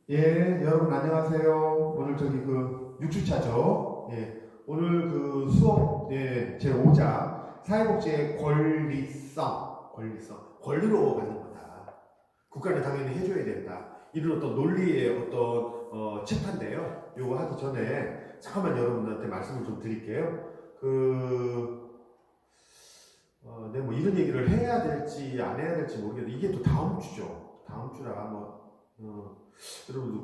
예, 여러분 안녕하세요. 오늘 저기 6주차죠. 예, 오늘 수업 제 5장 사회복지의 권리로 갖는 거다. 국가는 당연히 해줘야 된다. 이런 어떤 논리의 어떤 체판인데요. 요거 하기 전에 잠깐만 여러분들한테 말씀을 좀 드릴게요. 네, 뭐 이런 얘기를 해야 될지 안 해야 될지 모르겠는데 이게 또 다음 주죠. 다음 주라 여러분들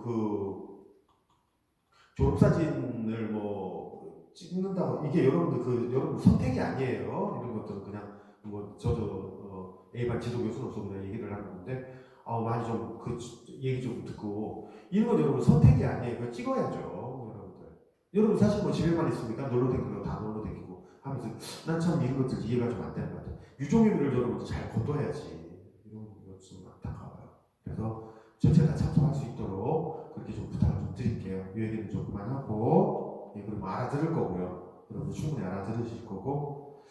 졸업사진을 뭐 찍는다고 이게 여러분 선택이 아니에요. 이런 것들은 그냥 뭐 저도 A반 지도 교수로서 그냥 얘기를 하는 건데 많이 좀 얘기 좀 듣고 이런 건 여러분 선택이 아니에요. 그거 찍어야죠. 여러분들. 여러분 사실 뭐 집에만 있습니까? 놀러 다니고 다 놀러 다니고 하면서 난 참 이런 것들 이해가 좀 안 되는 것 같아요. 유종의미를 여러분들 잘 거둬야지. 이런 것 좀 안타까워요. 그래서 전체 다 참석할 수 있도록 그렇게 좀 부탁을 좀 드릴게요. 이 얘기는 좀 그만하고, 예, 그리고 알아들을 거고요. 여러분들 충분히 알아들으실 거고.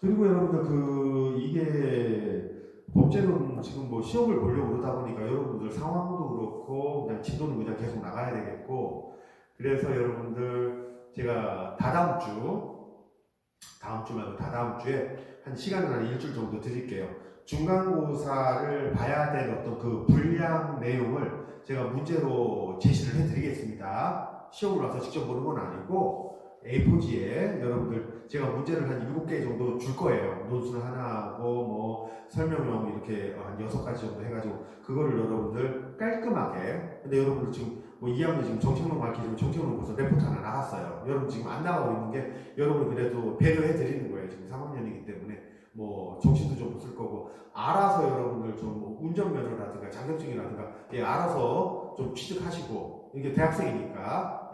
그리고 여러분들 이게 법제는 지금 뭐 시험을 보려고 그러다 보니까 여러분들 상황도 그렇고, 그냥 진도는 그냥 계속 나가야 되겠고, 그래서 여러분들 제가 다음 주 말고 다다음 주에 한 시간을 한 일주일 정도 드릴게요. 중간고사를 봐야 될 어떤 분량 내용을 제가 문제로 제시를 해드리겠습니다. 시험을 와서 직접 보는 건 아니고 A4지에 여러분들 제가 문제를 한 7개 정도 줄 거예요. 논술 하나 하고 뭐 설명용 이렇게 한 6가지 정도 해가지고 그거를 여러분들 깔끔하게 근데 여러분들 지금 뭐 2학년 지금 정책론 밝히지만 정책론 벌써 레포트 하나 나갔어요. 여러분 지금 안 나가고 있는 게 여러분 그래도 배려해 드리는 거예요. 지금 3학년이기 때문에 뭐 정신도 좀 없을 거고 알아서 여러분들 좀뭐 운전면허라든가 자격증이라든가 알아서 좀 취득하시고 이게 대학생이니까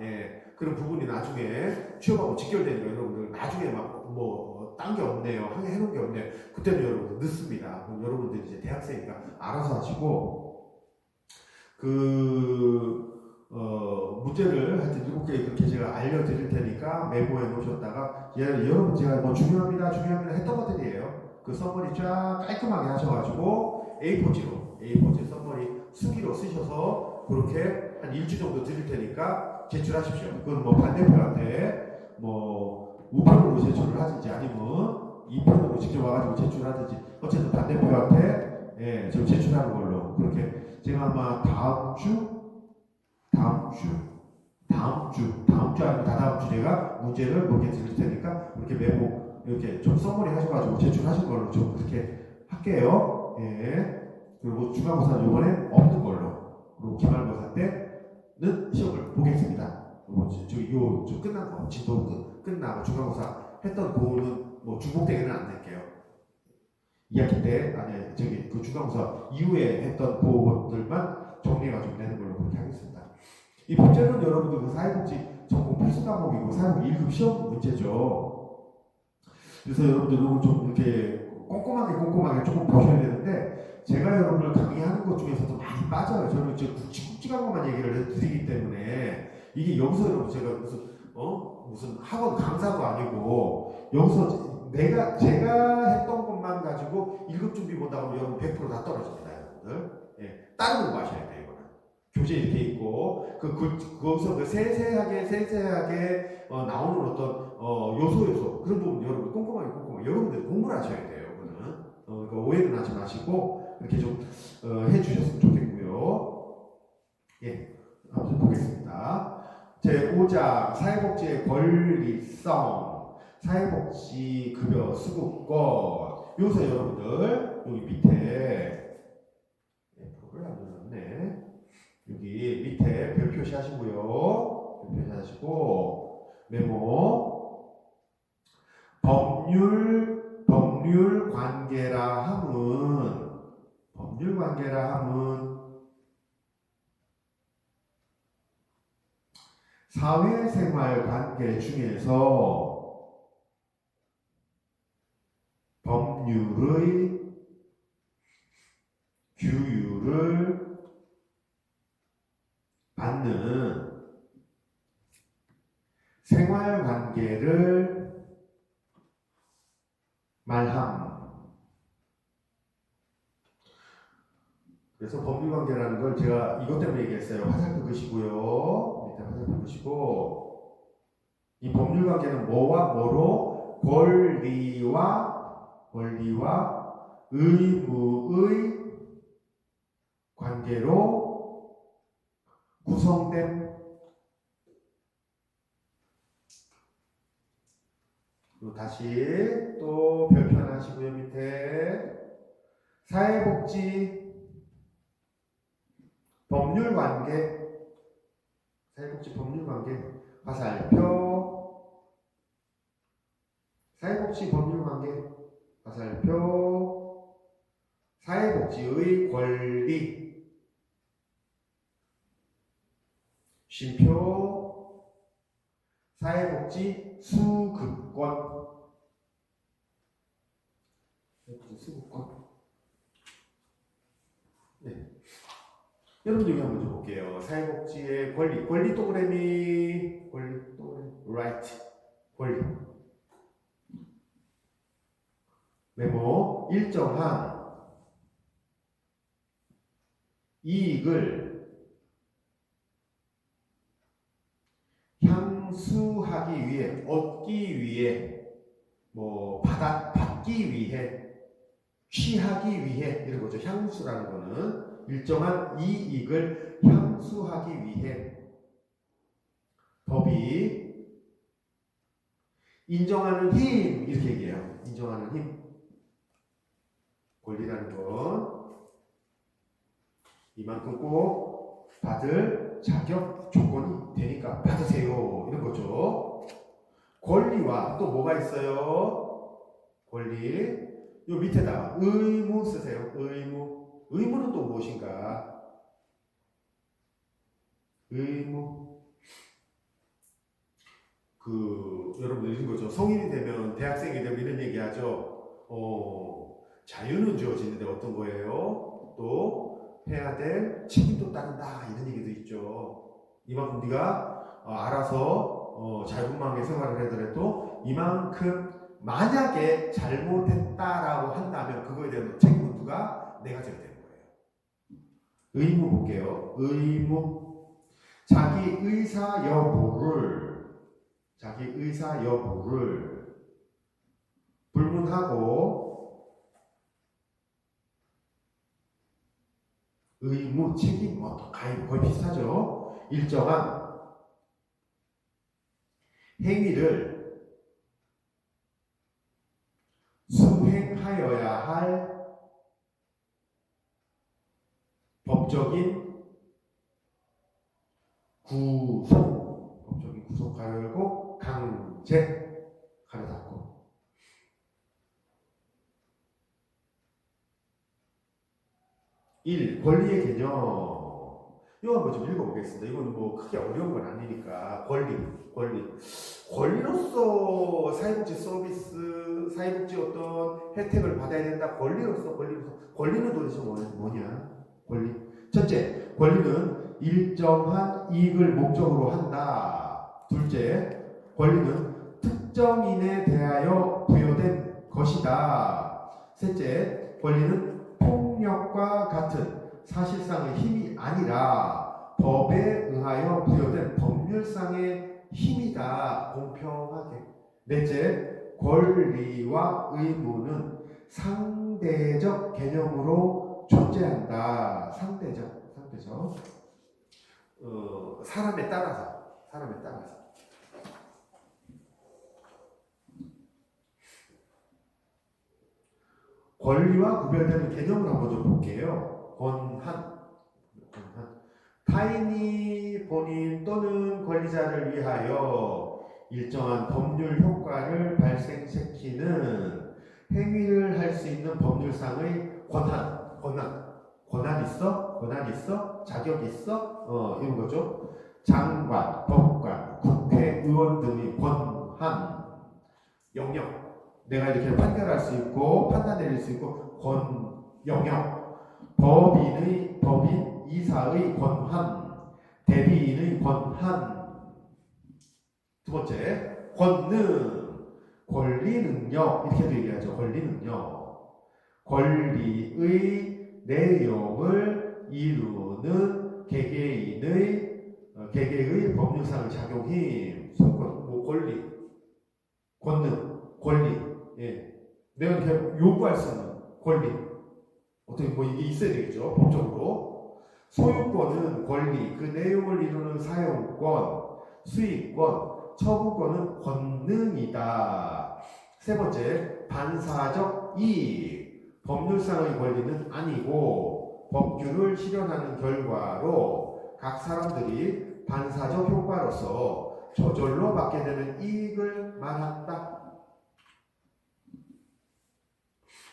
그런 부분이 나중에 취업하고 직결되니까 여러분들 나중에 막 뭐 딴 게 없네요. 해놓은 게 없네요. 그때는 여러분들 늦습니다. 그럼 여러분들 이제 대학생이니까 알아서 하시고 문제를 하여튼 7개 그렇게 제가 알려드릴 테니까 메모해 놓으셨다가 여러분 제가 뭐 중요합니다 했던 것들이에요. 그 서머리 쫙 깔끔하게 하셔가지고 A4지 서머리 수기로 쓰셔서 그렇게 한 일주 정도 드릴 테니까 제출하십시오. 그건 뭐 반대편한테 뭐 우편으로 제출을 하든지 아니면 이편으로 직접 와가지고 제출하든지 어쨌든 반대편한테 좀 제출하는 걸로 그렇게 제가 아마 다음 주 아니면 다다음 주 제가 문제를 몇 개 드릴 테니까 그렇게 메모 이렇게 좀 써머리 하셔가지고 제출하신 걸로 좀 그렇게 할게요. 그리고 중간고사는 이번에 없는 걸로 그리고 기말고사 때는 시험을 보겠습니다. 좀 끝난 거 진도 끝나고 중간고사 했던 거는 뭐 중복되게는 안 낼게요. 2학기 때 아니 중간고사 이후에 했던 그것들만 정리해가지고 내는 걸로 그렇게 하겠습니다. 이 문제는 여러분들 사회복지 전공 필수 과목이고 사회복 1급 시험 문제죠. 그래서 여러분들 이거 좀 이렇게 꼼꼼하게 조금 보셔야 되는데 제가 여러분을 강의하는 것 중에서도 많이 빠져요. 저는 이제 굵직굵직한 것만 얘기를 드리기 때문에 이게 여기서 여러분 제가 무슨 학원 강사도 아니고 여기서 제가 했던 것만 가지고 1급 준비 본다고 하면 여러분 100%다 떨어집니다, 여러분들. 다른 공부하셔야 돼요. 교재 이렇게 있고 거기서 세세하게 나오는 어떤 요소 그런 부분 여러분 꼼꼼하게 여러분들이 공부를 하셔야 돼요. 그거는 그러니까 오해는 하지 마시고 이렇게 좀 해주셨으면 좋겠고요. 아무튼 보겠습니다. 제 5장 사회복지의 권리성 사회복지 급여 수급권 여기서 여러분들 여기 밑에 표를 안 눌렀네. 여기 밑에 별 표시하시고요. 별 표시하시고 메모 법률 관계라 함은 사회생활 관계 중에서 법률의 규율을 받는 생활관계를 말함. 그래서 법률관계라는 걸 제가 이것 때문에 얘기했어요. 화살표 그시고요. 밑에 화살표 그시고 이 법률관계는 뭐와 뭐로 권리와 의무의 관계로 구성된. 그리고 다시 또 별표 하나 하시고요. 밑에 사회복지 법률관계, 사회복지 법률관계 화살표, 사회복지 법률관계 화살표, 사회복지의 권리 쉼표, 사회복지 수급권, 수급권. 네. 여러분 여기 한번 좀 볼게요. 사회복지의 권리 동그라미, right, 권리. 메모, 일정한 이익을 향수하기 위해, 얻기 위해, 받기 위해, 취하기 위해, 이런 거죠. 향수라는 거는 일정한 이익을 향수하기 위해 법이 인정하는 힘, 이렇게 얘기해요. 인정하는 힘. 권리라는 건 이만큼 꼭 받을 자격 조건이 되니까 받으세요, 이런 거죠. 권리와 또 뭐가 있어요? 권리, 요 밑에다가 의무 쓰세요. 의무는 또 무엇인가? 의무. 여러분들 이런 거죠. 성인이 되면, 대학생이 되면 이런 얘기 하죠. 자유는 주어지는데 어떤 거예요? 또 해야 될 책임도 따른다, 이런 얘기도 있죠. 이만큼 네가 알아서 자유분방하게 생활을 하더라도 이만큼 만약에 잘못했다라고 한다면 그거에 대한 책임은 누가? 내가 져야 되는 거예요. 의무 볼게요. 의무. 자기 의사 여부를 불문하고 의무, 책임, 거의 비슷하죠. 일정한 행위를 수행하여야 할 법적인 구속 가열고 강제 가려 닫고. 권리의 개념. 이거 한번 좀 읽어보겠습니다. 이건 크게 어려운 건 아니니까. 권리로서 사회복지 서비스, 사회복지 어떤 혜택을 받아야 된다. 권리는 도대체 뭐냐? 첫째, 권리는 일정한 이익을 목적으로 한다. 둘째, 권리는 특정인에 대하여 부여된 것이다. 셋째, 권리는 폭력과 같은 사실상의 힘이 아니라 법에 의하여 부여된 법률상의 힘이다. 공평하게. 넷째, 권리와 의무는 상대적 개념으로 존재한다. 상대적. 사람에 따라서. 권리와 구별되는 개념을 한번 좀 볼게요. 권한. 타인이 본인 또는 권리자를 위하여 일정한 법률 효과를 발생시키는 행위를 할 수 있는 법률상의 권한 있어? 자격 있어? 이런 거죠. 장관, 법관, 국회의원 등의 권한, 영역. 내가 이렇게 판결할 수 있고 판단 내릴 수 있고 영역. 법인 이사의 권한, 대리인의 권한. 두 번째, 권리 능력, 이렇게도 얘기하죠. 권리 능력. 권리의 내용을 이루는 개개의 법률상의 작용힘, 소권, 뭐 권리, 권능, 권리, 예, 내가 이렇게 요구할 수 있는 권리, 어떻게 뭐 이게 있어야 되겠죠, 법적으로. 소유권은 권리, 그 내용을 이루는 사용권, 수익권, 처분권은 권능이다. 세 번째, 반사적 이익, 법률상의 권리는 아니고 법규를 실현하는 결과로 각 사람들이 반사적 효과로서 저절로 받게 되는 이익을 말한다.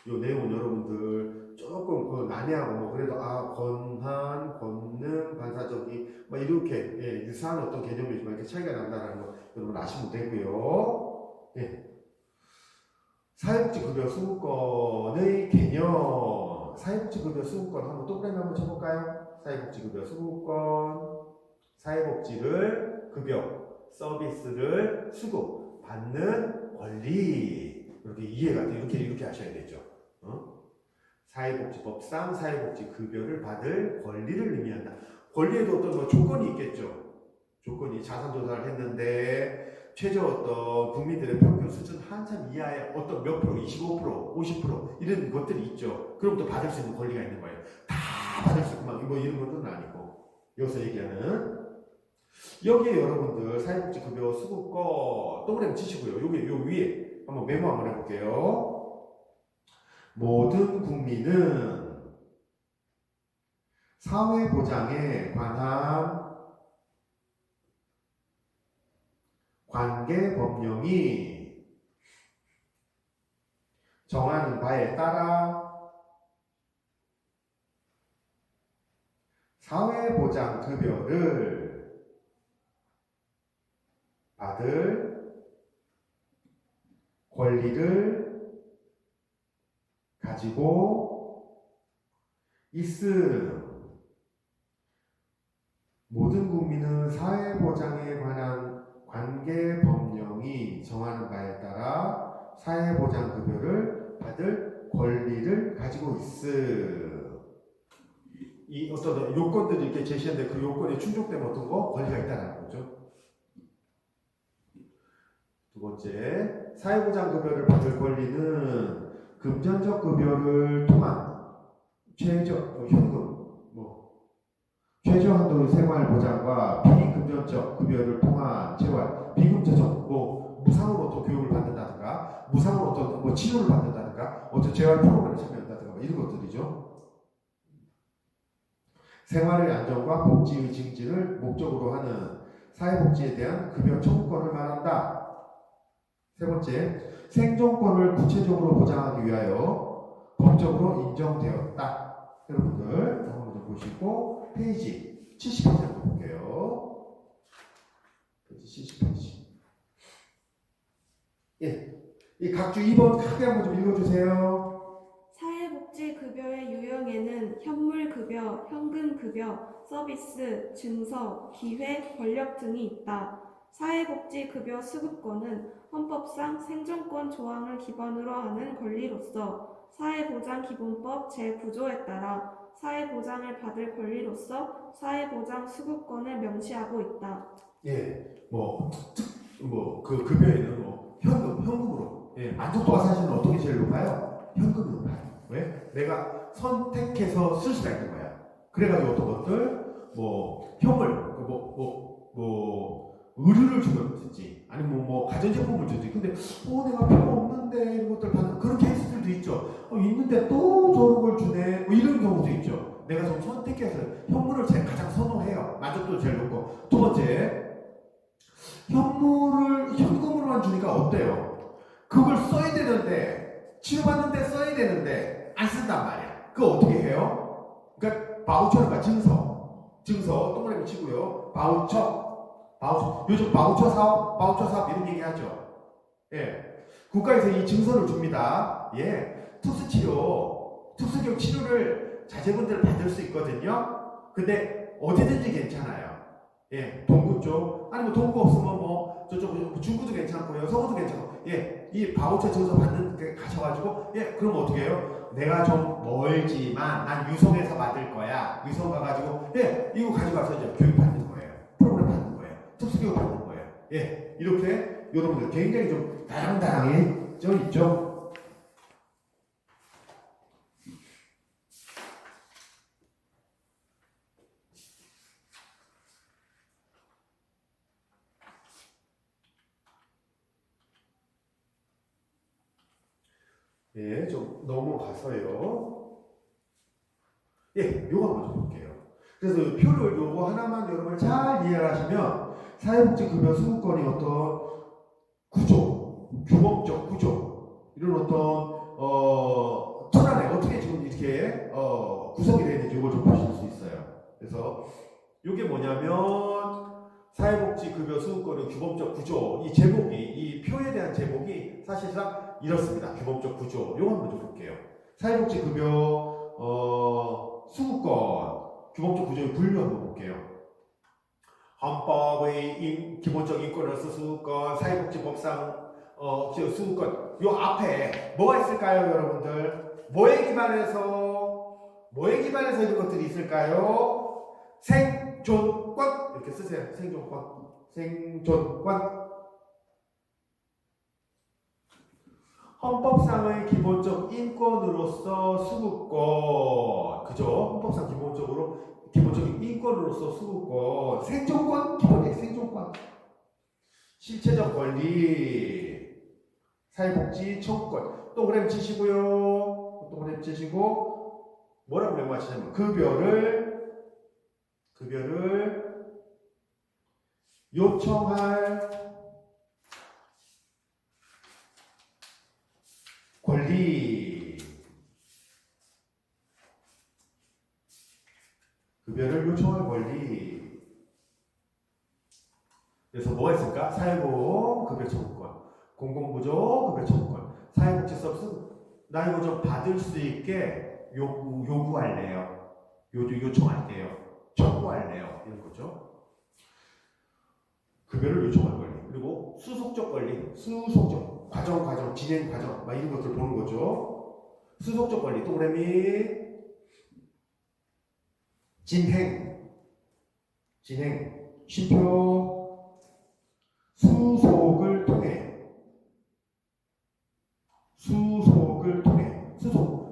이 내용은 여러분들 조금 난해하고 뭐 그래도 권한, 권능, 반사적인 뭐 이렇게 유사한 어떤 개념이지만 이렇게 차이가 난다는 거 여러분 아시면 되고요. 예. 사회복지급여 수급권의 개념. 사회복지급여 수급권 한번 동그라미 한번 쳐볼까요? 사회복지급여 수급권. 사회복지를 급여, 서비스를 수급, 받는 권리. 이렇게 이해가 돼. 이렇게 하셔야 되죠. 사회복지법상 사회복지급여를 받을 권리를 의미한다. 권리에도 어떤 뭐 조건이 있겠죠. 조건이 자산조사를 했는데 최저 어떤 국민들의 평균 수준 한참 이하의 어떤 몇 프로, 25%, 50% 이런 것들이 있죠. 그럼 또 받을 수 있는 권리가 있는 거예요. 다 받을 수 있고 뭐 이런 것은 아니고. 여기서 얘기하는 여기에 여러분들 사회복지급여 수급권 동그라미 치시고요. 요 위에 한번 메모 한번 해볼게요. 모든 국민은 사회보장에 관한 관계법령이 정하는 바에 따라 사회보장급여를 받을 권리를 가지고 있음. 모든 국민은 사회보장에 관한 관계법령이 정하는 바에 따라 사회보장급여를 받을 권리를 가지고 있음. 이 어떤 요건들이 이렇게 제시하는데 그 요건에 충족되면 어떤 거? 권리가 있다는 거죠. 두 번째, 사회보장급여를 받을 권리는 금전적 급여를 통한 현금, 최저 한도 생활 보장과 비금전적 급여를 통한 재활, 비금전적 무상으로 또 교육을 받는다든가, 무상으로 어떤 치료를 받는다든가, 어떤 재활 프로그램에 참여한다든가 이런 것들이죠. 생활의 안정과 복지의 증진을 목적으로 하는 사회복지에 대한 급여 청구권을 말한다. 세 번째, 생존권을 구체적으로 보장하기 위하여 법적으로 인정되었다. 여러분들 한번 좀 보시고 페이지 70페이지 한번 볼게요. 페이지 70페이지. 예, 이 각주 2번 크게 한번 좀 읽어주세요. 사회복지급여의 유형에는 현물급여, 현금급여, 서비스, 증서, 기회, 권력 등이 있다. 사회복지급여 수급권은 헌법상 생존권 조항을 기반으로 하는 권리로서 사회보장기본법 제9조에 따라 사회보장을 받을 권리로서 사회보장 수급권을 명시하고 있다. 예, 그 급여에는 현금으로. 예, 만족도가 사실은 어떤 게 제일 높아요? 현금이 높아요. 왜? 내가 선택해서 쓸 수가 있는 거야. 그래가지고 어떤 것들, 현물, 의류를 주든지, 아니면 가전제품을 주든지. 근데, 내가 필요 없는데, 이런 것들 받는, 그런 케이스들도 있죠. 있는데 또 저런 걸 주네. 이런 경우도 있죠. 내가 좀 선택해서 현물을 제가 가장 선호해요. 만족도 제일 높고. 두 번째, 현금으로만 주니까 어때요? 그걸 써야 되는데, 치료받는데 써야 되는데, 안 쓴단 말이야. 그거 어떻게 해요? 그러니까, 바우처가 증서, 동그라미 치고요. 바우처. 요즘 바우처 사업 이런 얘기 하죠. 예. 국가에서 이 증서를 줍니다. 예. 특수교육 치료를 자제분들 받을 수 있거든요. 근데 어디든지 괜찮아요. 예. 동구 쪽, 아니면 동구 없으면 저쪽 중구도 괜찮고요. 서구도 괜찮고. 예. 이 바우처 증서 받는 데 가셔가지고, 예. 그럼 어떻게 해요? 내가 좀 멀지만 난 유성에서 받을 거야. 유성 가가지고 예 이거 가져가서 이제 교육 받는 거예요. 프로그램 받는 거예요. 특수교육 받는 거예요. 예 이렇게 여러분들 굉장히 좀 다양해져 있죠. 예, 좀 넘어가서요. 예, 요거 한번 좀 볼게요. 그래서 표를 요거 하나만 여러분 잘 이해를 하시면 사회복지급여 수급권이 어떤 구조, 규범적 구조 이런 어떤 틀 안에 어떻게 지금 이렇게 구성이 되어 있는지 이걸 좀 보실 수 있어요. 그래서 이게 뭐냐면 사회복지급여 수급권의 규범적 구조 이 제목이 이 표에 대한 제목이 사실상 이렇습니다. 규범적 구조 이거 한번 좀 볼게요. 사회복지급여 수급권 규범적 구조의 분류 한번 볼게요. 헌법의 기본적 인권으로서 수급권, 사회복지법상 수급권 요 앞에 뭐가 있을까요, 여러분들? 뭐에 기반해서 이런 것들이 있을까요? 생존권 이렇게 쓰세요. 생존권. 헌법상의 기본적 인권으로서 수급권, 그죠? 헌법상 기본적인 인권으로서 수급권, 생존권, 기본적 생존권, 실체적 권리, 사회복지 청구권, 동그라미 치시고요. 동그라미 치시고 뭐라고 메모하시냐면 급여를 요청할 권리, 급여를 요청할 권리. 그래서 뭐가 있을까? 사회보험 급여 청구권, 공공부조 급여 청구권, 사회복지 서비스 나 이거 좀 받을 수 있게 요구할래요. 요청할게요. 청구할래요. 이런 거죠. 급여를 요청할 권리. 그리고 수속적 권리, 과정, 진행 과정, 막 이런 것들 보는 거죠. 수속적 권리, 동그라미, 진행, 쉼표, 수속을 통해,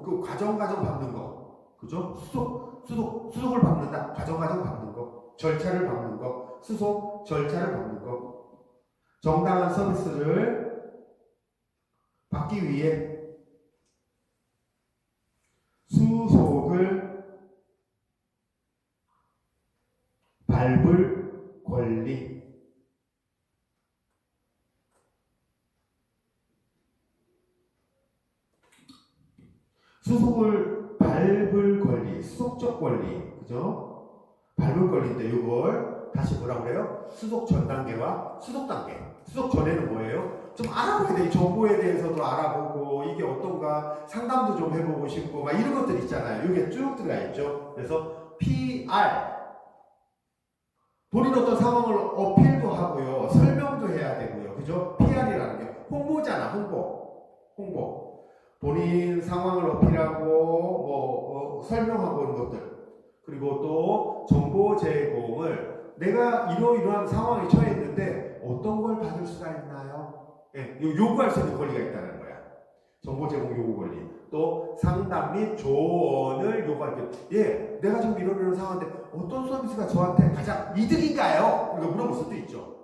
그 과정 밟는 거, 그죠? 수속을 밟는다, 과정 밟는 거, 절차를 밟는 거, 절차를 밟는 거, 정당한 서비스를 받기 위해 수속을 밟을 권리. 수속을 밟을 권리, 수속적 권리, 그죠? 밟을 권리인데 이걸 다시 뭐라고 그래요? 수속 전 단계와 수속 단계. 수속 전에는 뭐예요? 좀 알아보게 돼. 정보에 대해서도 알아보고 이게 어떤가 상담도 좀 해보고 싶고 막 이런 것들 있잖아요. 이게 쭉 들어가 있죠. 그래서 PR 본인 어떤 상황을 어필도 하고요, 설명도 해야 되고요, 그죠? PR이라는 게 홍보잖아, 홍보. 본인 상황을 어필하고 설명하고 이런 것들. 그리고 또 정보 제공을 내가 이러이러한 상황에 처해 있는데 어떤 걸 받을 수가 있나요? 예, 요구할 수 있는 권리가 있다는 거야. 정보 제공 요구 권리. 또 상담 및 조언을 요구할 때, 예, 내가 지금 이런 상황인데 어떤 서비스가 저한테 가장 이득인가요? 이거 물어볼 수도 있죠.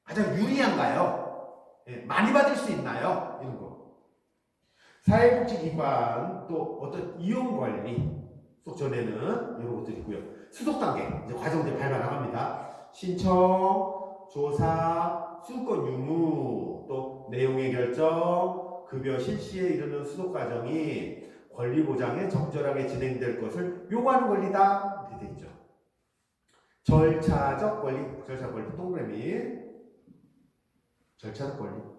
가장 유리한가요? 예, 많이 받을 수 있나요? 이런 거. 사회복지기관 또 어떤 이용관리 속 전에는 이런 것들이 있고요. 수속 단계 이제 과정들 밟아 나갑니다. 신청, 조사, 수급권 유무, 또 내용의 결정, 급여 실시에 이르는 수속 과정이 권리 보장에 적절하게 진행될 것을 요구하는 권리다 이렇게 되어 있죠. 절차적 권리 동그라미, 절차적 권리.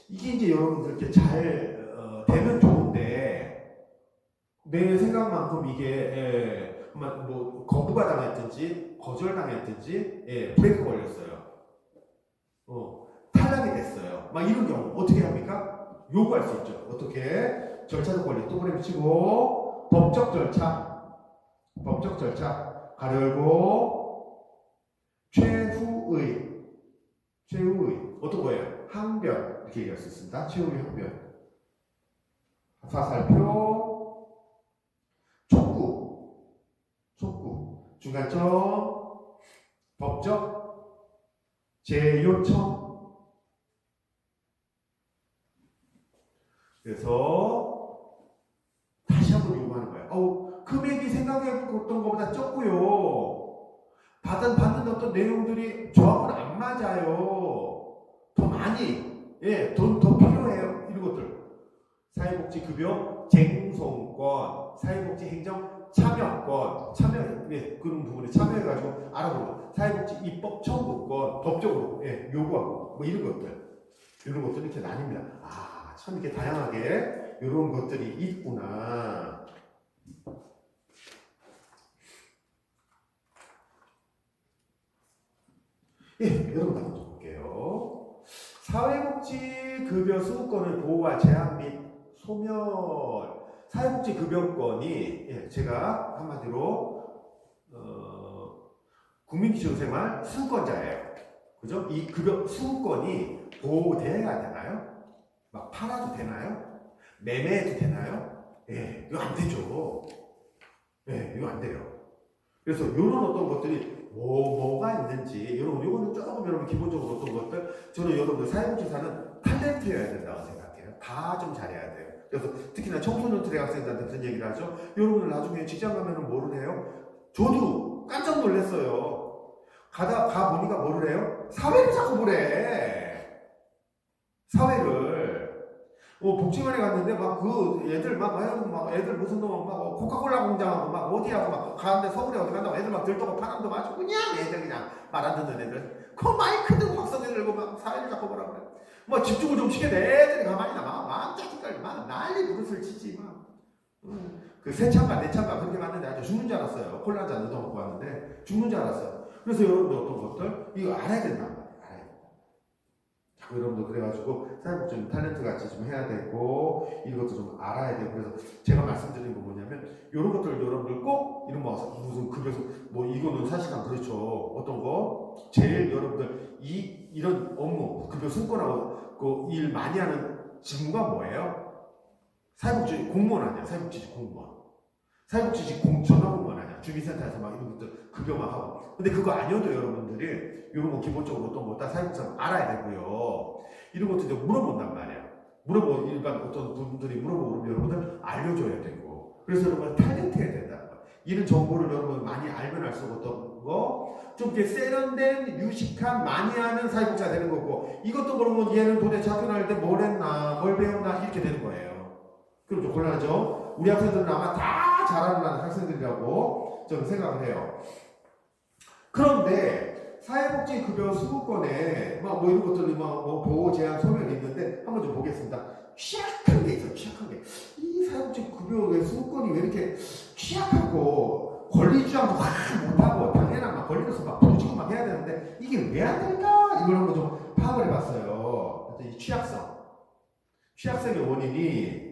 이게 이제 여러분들께 잘 되면 좋은데 내 생각만큼 이게 뭐 거부가 당했든지 거절당했든지 브레이크 걸렸어요. 탈락이 됐어요. 막 이런 경우 어떻게 합니까? 요구할 수 있죠. 어떻게? 절차적 권리 동그라미 치고 법적 절차 가로 열고 최후의 어떤 거예요? 항변 이렇게 얘기할 수 있습니다. 최후의 항변 화살표 촉구 중간점 법적 재요청 그래서 다시 한번 요구하는 거예요. 금액이 생각했던 것보다 적고요. 받는 어떤 내용들이 저하고는 안 맞아요. 더 많이, 돈 더 필요해요. 이런 것들. 사회복지급여 쟁송권, 사회복지 행정 참여권, 그런 부분에 참여해가지고 알아보고, 사회복지 입법 청구권, 법적으로 요구하고, 뭐 이런 것들 이렇게 나뉩니다. 참 이렇게 다양하게 이런 것들이 있구나. 여러분 한번 볼게요. 사회복지급여 수급권의 보호와 제한 및 소멸. 사회복지급여권이 제가 한마디로 국민기초생활 수급권자예요. 그죠? 이 급여 수급권이 보호돼야 되나요? 막 팔아도 되나요? 매매해도 되나요? 이거 안 되죠. 이거 안 돼요. 그래서 이런 어떤 것들이 뭐가 있는지 요거는 조금 여러분 기본적으로 어떤 것들 저는 여러분들 사회복지사는 탤런트여야 된다고 생각해요. 다 좀 잘해야 돼요. 그래서 특히나 청소년 대학생들한테 무슨 얘기를 하죠? 여러분들 나중에 직장 가면은 뭐를 해요? 저도 깜짝 놀랐어요. 가 보니까 뭐를 해요? 사회를 자꾸 보래. 사회를. 복지관에 갔는데 막 애들 애들 무슨 막 코카콜라 공장하고 막 어디하고 막 가는데 서울에 어디 간다고 애들 막 들떠고 파남도 마시고 그냥 애들 그냥 말 안 듣는 애들 그 마이크 들고 막 성에 들고 막 사회를 잡고 보라 그래. 뭐 집중을 좀 시켜야 돼. 애들이 가만히 막 짜증깔 막 난리 부르스를 치지 막. 그 세 찬가 네 찬가 그렇게 갔는데 아주 죽는 줄 알았어요. 콜라 한잔 얻어먹고 왔는데 죽는 줄 알았어요. 그래서 여러분들 어떤 것들 이거 알아야 된단 말이에요. 여러분도 그래가지고 사회복지 탤런트 같이 좀 해야 되고 이런 것도 좀 알아야 되고 그래서 제가 말씀드리는 건 뭐냐면 이런 것들 여러분들 꼭 이런 거 무슨 급여서 뭐 이거는 사실상 그렇죠. 어떤 거 제일 여러분들 이런 업무 급여 수권하고 그 일 많이 하는 직무가 뭐예요? 사회복지 공무원 아니야. 사회복지직 공무원. 사회복지직 전화공무원 아니야. 주민센터에서 막 이런 것들 급여 막 하고. 근데 그거 아니어도 여러분들이 이런 거 기본적으로 어떤 거 다 사회복지사 알아야 되고요. 이런 것도 이제 물어본단 말이야. 일반 어떤 분들이 물어보면 여러분들 알려줘야 되고. 그래서 여러분 탤런트 해야 된다는 거야. 이런 정보를 여러분 많이 알면 알수록 어떤 거? 좀 이렇게 세련된, 유식한, 많이 하는 사회복지가 되는 거고, 이것도 그러면 얘는 도대체 학교 다닐 때 뭘 했나, 뭘 배웠나, 이렇게 되는 거예요. 그럼 좀 곤란하죠? 우리 학생들은 아마 다 잘하는 학생들이라고 저는 생각을 해요. 그런데 사회복지급여 수급권에 뭐 이런 것들이 뭐 보호 제한 소멸이 있는데 한번 좀 보겠습니다. 취약한 게 있어요. 취약한 게. 이 사회복지급여의 수급권이 왜 이렇게 취약하고 권리 주장도 확 못하고 당연한 막 권리로서 막 부르지고 막 해야 되는데 이게 왜 안 될까? 이걸 한번 좀 파악을 해봤어요. 이 취약성의 원인이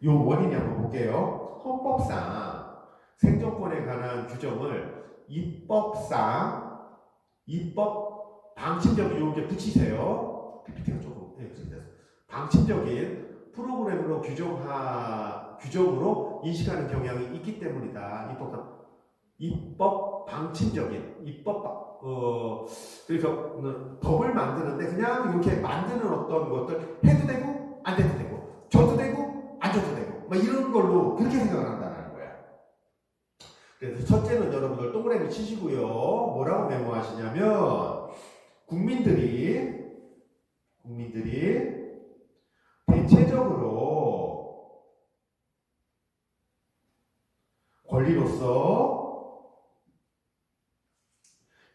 요 원인이 한번 볼게요. 헌법상 생존권에 관한 규정을 입법 방침적인 요게 붙이세요. PPT가 조금 방침적인 프로그램으로 규정으로 인식하는 경향이 있기 때문이다. 입법 방침적인 그래서 법을 만드는데 그냥 이렇게 만드는 어떤 것들 해도 되고 안 해도 되고 줘도 되고 안 줘도 되고 뭐 이런 걸로 그렇게 생각을 한다는 거야. 그래서 첫째는 여러분들 동그라미 치시고요. 뭐라고 메모하시냐면 국민들이 대체적으로 권리로서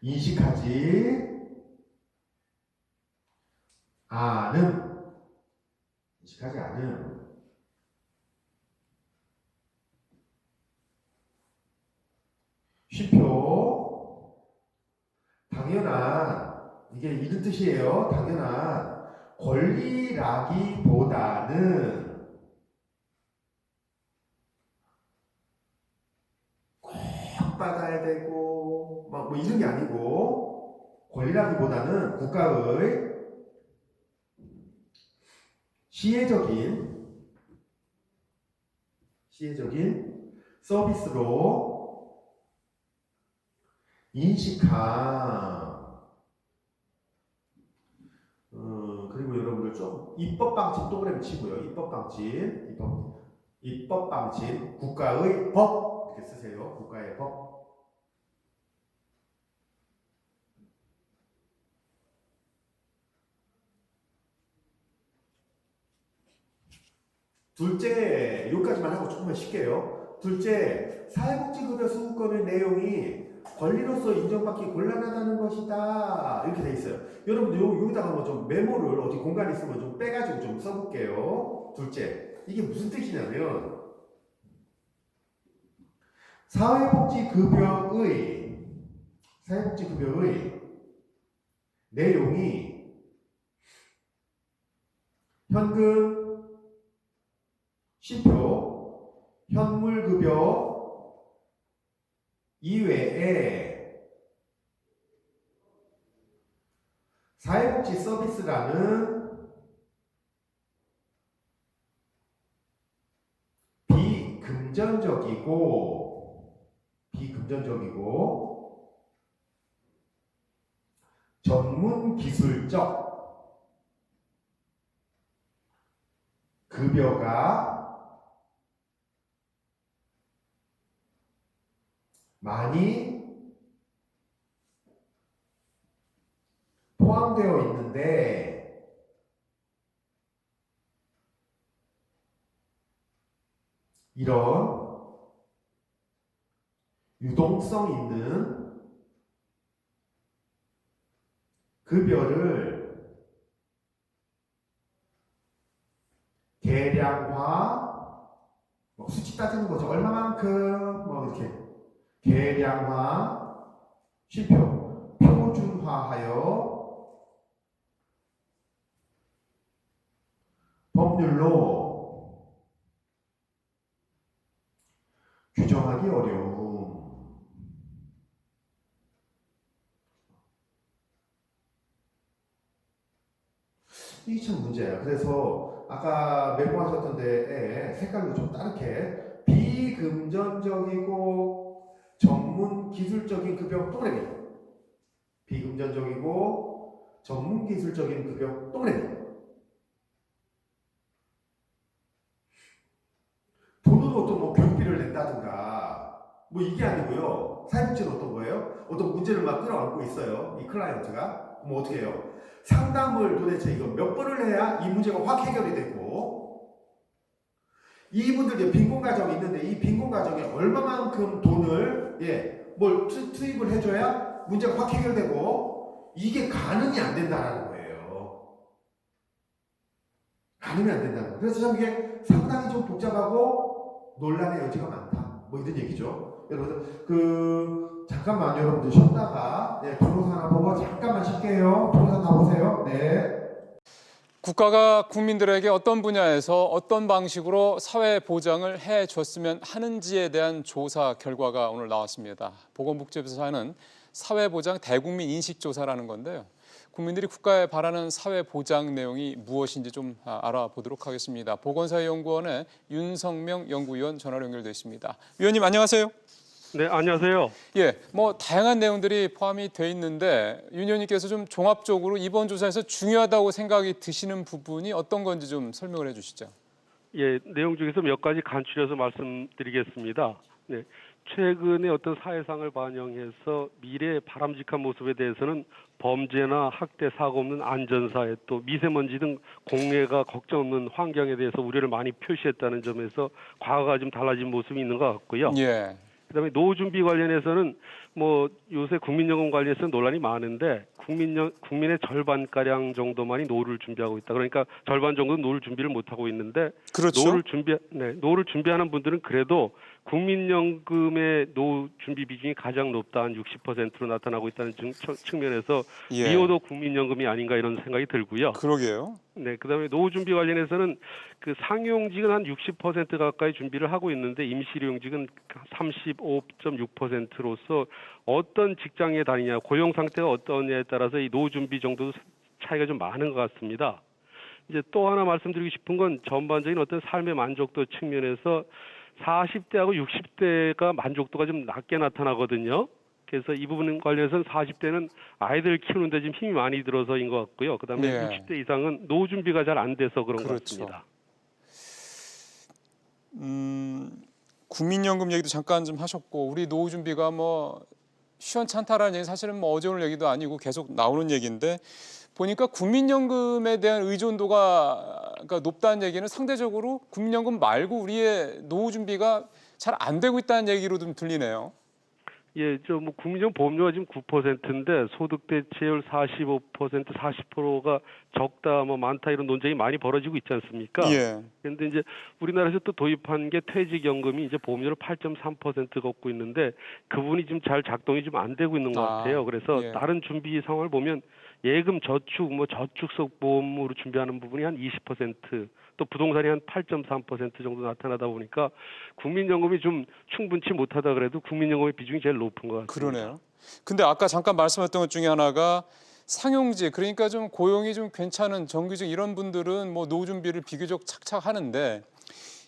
인식하지 않은 쉼표 당연한 이게 이런 뜻이에요. 당연한 권리라기보다는 꼭 받아야 되고 막 뭐 이런 게 아니고 권리라기보다는 국가의 시혜적인 서비스로 인식한 그리고 여러분들 좀 입법방침 동그라미 치고요. 입법방침 국가의 법 이렇게 쓰세요. 국가의 법. 둘째, 여기까지만 하고 조금만 쉴게요. 둘째, 사회복지급여 수급권의 내용이 권리로서 인정받기 곤란하다는 것이다. 이렇게 돼 있어요. 여러분들 여기다가 뭐 좀 메모를 어디 공간 있으면 좀 빼가지고 좀 써볼게요. 둘째, 이게 무슨 뜻이냐면 사회복지급여의 내용이 현금 쉼표, 현물급여 이외에 사회복지 서비스라는 비금전적이고 전문기술적 급여가 많이 포함되어 있는데 이런 유동성 있는 급여를 계량화, 뭐 수치 따지는 거죠. 얼마만큼 뭐 이렇게 계량화, 쉼표, 표준화하여 법률로 규정하기 어려움. 이게 참 문제예요. 그래서 아까 메모하셨던 데에 색깔도 좀 다르게 비금전적이고 전문 기술적인 급여 동그라미. 비금전적이고 전문 기술적인 급여 동그라미. 돈으로 어떤 뭐 교육비를 낸다든가 뭐 이게 아니고요. 사회복지는 어떤 거예요? 어떤 문제를 막 끌어안고 있어요. 이 클라이언트가. 그럼 어떻게 해요? 상담을 도대체 이거 몇 번을 해야 이 문제가 확 해결이 되고 이분들 이제 빈곤 가정이 있는데 이 빈곤 가정에 얼마만큼 돈을 뭘 투입을 해줘야 문제가 확 해결되고 이게 가늠이 안 된다는 거예요. 가늠이 안 된다는 거예요. 그래서 참 이게 상당히 좀 복잡하고 논란의 여지가 많다. 뭐 이런 얘기죠. 여러분 잠깐만 여러분들 쉬었다가 부동산 하나 보고 잠깐만 쉴게요. 부동산 다 보세요. 네. 국가가 국민들에게 어떤 분야에서 어떤 방식으로 사회 보장을 해줬으면 하는지에 대한 조사 결과가 오늘 나왔습니다. 보건복지부에서 하는 사회보장 대국민 인식조사라는 건데요. 국민들이 국가에 바라는 사회 보장 내용이 무엇인지 좀 알아보도록 하겠습니다. 보건사회연구원의 윤성명 연구위원 전화로 연결돼 있습니다. 위원님 안녕하세요. 네, 안녕하세요. 다양한 내용들이 포함이 돼 있는데 윤 의원님께서 좀 종합적으로 이번 조사에서 중요하다고 생각이 드시는 부분이 어떤 건지 좀 설명을 해주시죠. 내용 중에서 몇 가지 간추려서 말씀드리겠습니다. 네, 최근에 어떤 사회상을 반영해서 미래의 바람직한 모습에 대해서는 범죄나 학대, 사고 없는 안전사회, 또 미세먼지 등 공해가 걱정 없는 환경에 대해서 우려를 많이 표시했다는 점에서 과거가 좀 달라진 모습이 있는 것 같고요. 그다음에 노후 준비 관련해서는 뭐 요새 국민연금 관련해서 논란이 많은데 국민의 절반가량 정도만이 노후를 준비하고 있다. 그러니까 절반 정도는 노후를 준비를 못하고 있는데 그렇죠. 노후를 준비하는 분들은 그래도 국민연금의 노후 준비 비중이 가장 높다, 한 60%로 나타나고 있다는 측면에서 예. 미호도 국민연금이 아닌가 이런 생각이 들고요. 그러게요. 네, 그다음에 노후 준비 관련해서는 그 상용직은 한 60% 가까이 준비를 하고 있는데 임시료용직은 35.6%로서 어떤 직장에 다니냐, 고용 상태가 어떠냐에 따라서 이 노후 준비 정도도 차이가 좀 많은 것 같습니다. 이제 또 하나 말씀드리고 싶은 건 전반적인 어떤 삶의 만족도 측면에서 40대하고 60대가 만족도가 좀 낮게 나타나거든요. 그래서 이 부분 관련해서는 40대는 아이들 키우는데 지금 힘이 많이 들어서인 것 같고요. 그다음에 예. 60대 이상은 노후 준비가 잘 안 돼서 그런 것 그렇죠. 같습니다. 국민연금 얘기도 잠깐 좀 하셨고 우리 노후 준비가 뭐 시원찮다라는 얘기 사실은 뭐 어제 오늘 얘기도 아니고 계속 나오는 얘기인데 보니까 국민연금에 대한 의존도가 그러니까 높다는 얘기는 상대적으로 국민연금 말고 우리의 노후 준비가 잘 안 되고 있다는 얘기로 좀 들리네요. 예, 저 뭐 국민연금 보험료가 지금 9%인데 소득 대체율 45%, 40%가 적다, 뭐 많다 이런 논쟁이 많이 벌어지고 있지 않습니까? 예. 그런데 이제 우리나라에서 또 도입한 게 퇴직연금이 이제 보험료를 8.3% 걷고 있는데 그 부분이 지금 잘 작동이 좀 안 되고 있는 것 같아요. 그래서 예. 다른 준비 상황을 보면 예금 저축, 뭐 저축성 보험으로 준비하는 부분이 한 20%, 또 부동산이 한 8.3% 정도 나타나다 보니까 국민연금이 좀 충분치 못하다 그래도 국민연금의 비중이 제일 높은 것 같습니다. 그러네요. 근데 아까 잠깐 말씀하셨던 것 중에 하나가 상용직, 그러니까 좀 고용이 좀 괜찮은 정규직 이런 분들은 뭐 노후 준비를 비교적 착착 하는데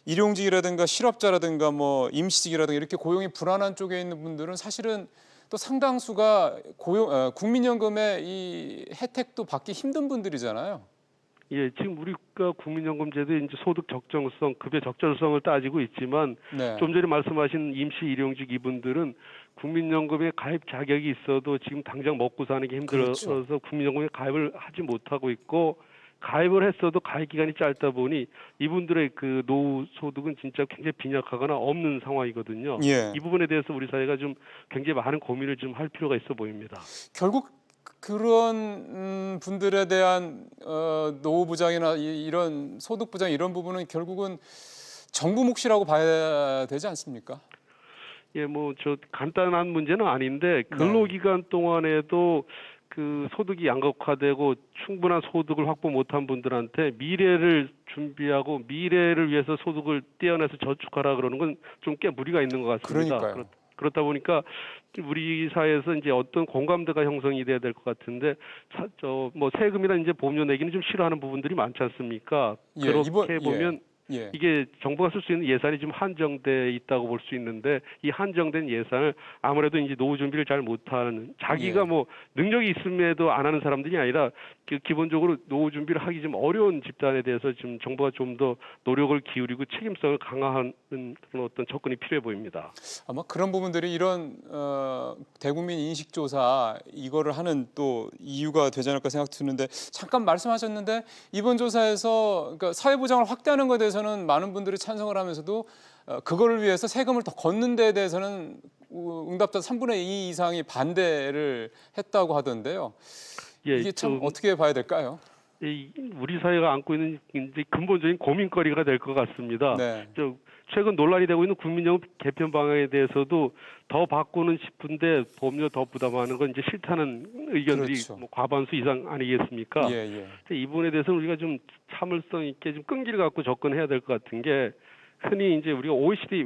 일용직이라든가 실업자라든가 뭐 임시직이라든가 이렇게 고용이 불안한 쪽에 있는 분들은 사실은 또 상당수가 국민연금의 이 혜택도 받기 힘든 분들이잖아요. 예, 지금 우리가 국민연금제도에 이제 소득 적정성, 급여 적절성을 따지고 있지만 네. 좀 전에 말씀하신 임시 일용직 이분들은 국민연금에 가입 자격이 있어도 지금 당장 먹고 사는 게 힘들어서 그렇죠. 국민연금에 가입을 하지 못하고 있고 가입을 했어도 가입 기간이 짧다 보니 이분들의 그 노후 소득은 진짜 굉장히 빈약하거나 없는 상황이거든요. 예. 이 부분에 대해서 우리 사회가 좀 굉장히 많은 고민을 좀 할 필요가 있어 보입니다. 결국 그런 분들에 대한 노후 보장이나 이런 소득 보장 이런 부분은 결국은 정부 몫이라고 봐야 되지 않습니까? 예, 뭐 저 간단한 문제는 아닌데 근로기간 동안에도 그 소득이 양극화되고 충분한 소득을 확보 못한 분들한테 미래를 준비하고 미래를 위해서 소득을 떼어내서 저축하라 그러는 건 좀 꽤 무리가 있는 것 같습니다. 그러니까요. 그렇다 보니까 우리 사회에서 이제 어떤 공감대가 형성이 돼야 될 것 같은데 뭐 세금이나 이제 보험료 내기는 좀 싫어하는 부분들이 많지 않습니까? 예, 그렇게 보면 예. 이게 정부가 쓸 수 있는 예산이 좀 한정돼 있다고 볼 수 있는데 이 한정된 예산을 아무래도 이제 노후 준비를 잘 못하는 자기가 예. 뭐 능력이 있음에도 안 하는 사람들이 아니라 기본적으로 노후 준비를 하기 좀 어려운 집단에 대해서 지금 정부가 좀 더 노력을 기울이고 책임성을 강화하는 그런 어떤 접근이 필요해 보입니다. 아마 그런 부분들이 이런 대국민 인식 조사 이거를 하는 또 이유가 되지 않을까 생각 드는데 잠깐 말씀하셨는데 이번 조사에서 그러니까 사회보장을 확대하는 것에 대해서는 많은 분들이 찬성을 하면서도 그거를 위해서 세금을 더 걷는 데에 대해서는 응답자 3분의 2 이상이 반대를 했다고 하던데요. 예, 이게 참 어떻게 봐야 될까요? 우리 사회가 안고 있는 이제 근본적인 고민거리가 될 것 같습니다. 네. 최근 논란이 되고 있는 국민연금 개편 방향에 대해서도 더 바꾸는 싶은데 보험료 더 부담하는 건 이제 싫다는 의견들이 그렇죠. 뭐 과반수 이상 아니겠습니까? 예. 이 부분에 대해서는 우리가 좀 참을성 있게 좀 끈기를 갖고 접근해야 될 것 같은 게 흔히 이제 우리가 OECD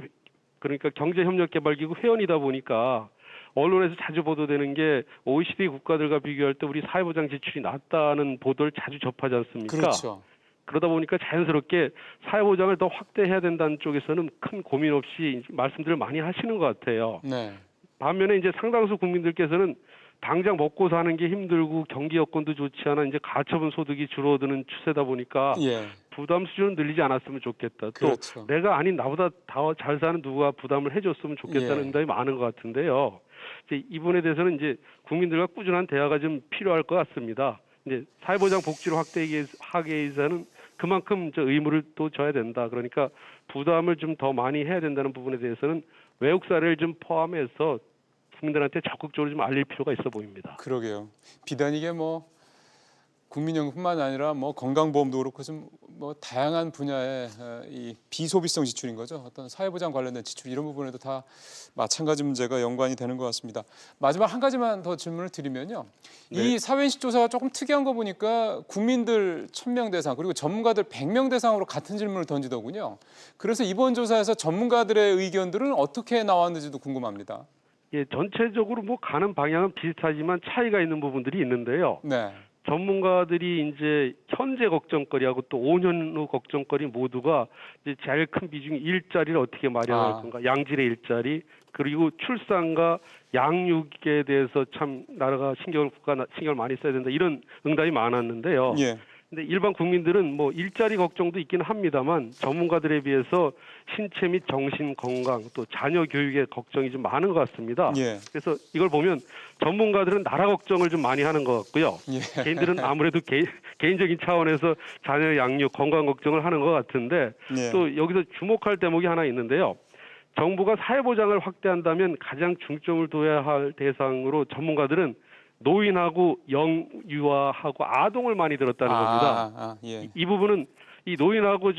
그러니까 경제협력개발기구 회원이다 보니까 언론에서 자주 보도되는 게 OECD 국가들과 비교할 때 우리 사회보장 지출이 낮다는 보도를 자주 접하지 않습니까? 그렇죠. 그러다 보니까 자연스럽게 사회보장을 더 확대해야 된다는 쪽에서는 큰 고민 없이 말씀들을 많이 하시는 것 같아요. 네. 반면에 이제 상당수 국민들께서는 당장 먹고 사는 게 힘들고 경기 여건도 좋지 않아 이제 가처분 소득이 줄어드는 추세다 보니까 예. 부담 수준은 늘리지 않았으면 좋겠다. 그렇죠. 또 내가 아닌 나보다 더 잘 사는 누가 부담을 해줬으면 좋겠다는 예. 응답이 많은 것 같은데요. 이제 이 부분에 대해서는 이제 국민들과 꾸준한 대화가 좀 필요할 것 같습니다. 이제 사회보장 복지를 하기 위해서는 그만큼 의무를 또 져야 된다. 그러니까 부담을 좀 더 많이 해야 된다는 부분에 대해서는 외국 사례를 좀 포함해서 국민들한테 적극적으로 좀 알릴 필요가 있어 보입니다. 그러게요. 비단 이게 뭐 국민연금뿐만 아니라 뭐 건강보험도 그렇고 좀 뭐 다양한 분야의 이 비소비성 지출인 거죠. 어떤 사회보장 관련된 지출 이런 부분에도 다 마찬가지 문제가 연관이 되는 것 같습니다. 마지막 한 가지만 더 질문을 드리면요. 이 사회인식 조사가 조금 특이한 거 보니까 국민들 1,000명 대상 그리고 전문가들 100명 대상으로 같은 질문을 던지더군요. 그래서 이번 조사에서 전문가들의 의견들은 어떻게 나왔는지도 궁금합니다. 예, 전체적으로 뭐 가는 방향은 비슷하지만 차이가 있는 부분들이 있는데요. 네. 전문가들이 이제 현재 걱정거리하고 또 5년 후 걱정거리 모두가 이제 제일 큰 비중이 일자리를 어떻게 마련할 건가, 양질의 일자리, 그리고 출산과 양육에 대해서 참 나라가 신경을 많이 써야 된다 이런 응답이 많았는데요. 예. 근데 일반 국민들은 뭐 일자리 걱정도 있긴 합니다만 전문가들에 비해서 신체 및 정신 건강 또 자녀 교육에 걱정이 좀 많은 것 같습니다. 예. 그래서 이걸 보면 전문가들은 나라 걱정을 좀 많이 하는 것 같고요. 예. 개인들은 아무래도 개인적인 차원에서 자녀 양육 건강 걱정을 하는 것 같은데 예. 또 여기서 주목할 대목이 하나 있는데요. 정부가 사회보장을 확대한다면 가장 중점을 둬야 할 대상으로 전문가들은 노인하고 영유아하고 아동을 많이 들었다는 겁니다. 예. 이 부분은 이 노인하고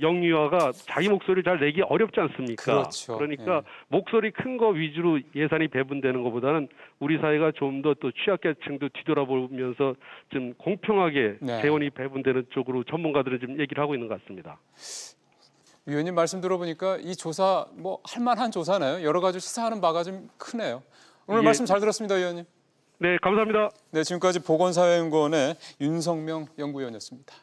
영유아가 자기 목소리를 잘 내기 어렵지 않습니까? 그렇죠. 그러니까 예. 목소리 큰 거 위주로 예산이 배분되는 것보다는 우리 사회가 좀 더 또 취약계층도 뒤돌아보면서 좀 공평하게 네. 재원이 배분되는 쪽으로 전문가들은 좀 얘기를 하고 있는 것 같습니다. 위원님 말씀 들어보니까 이 조사 뭐 할만한 조사네요. 여러 가지 시사하는 바가 좀 크네요. 오늘 예. 말씀 잘 들었습니다, 위원님. 네, 감사합니다. 네, 지금까지 보건사회연구원의 윤성명 연구위원이었습니다.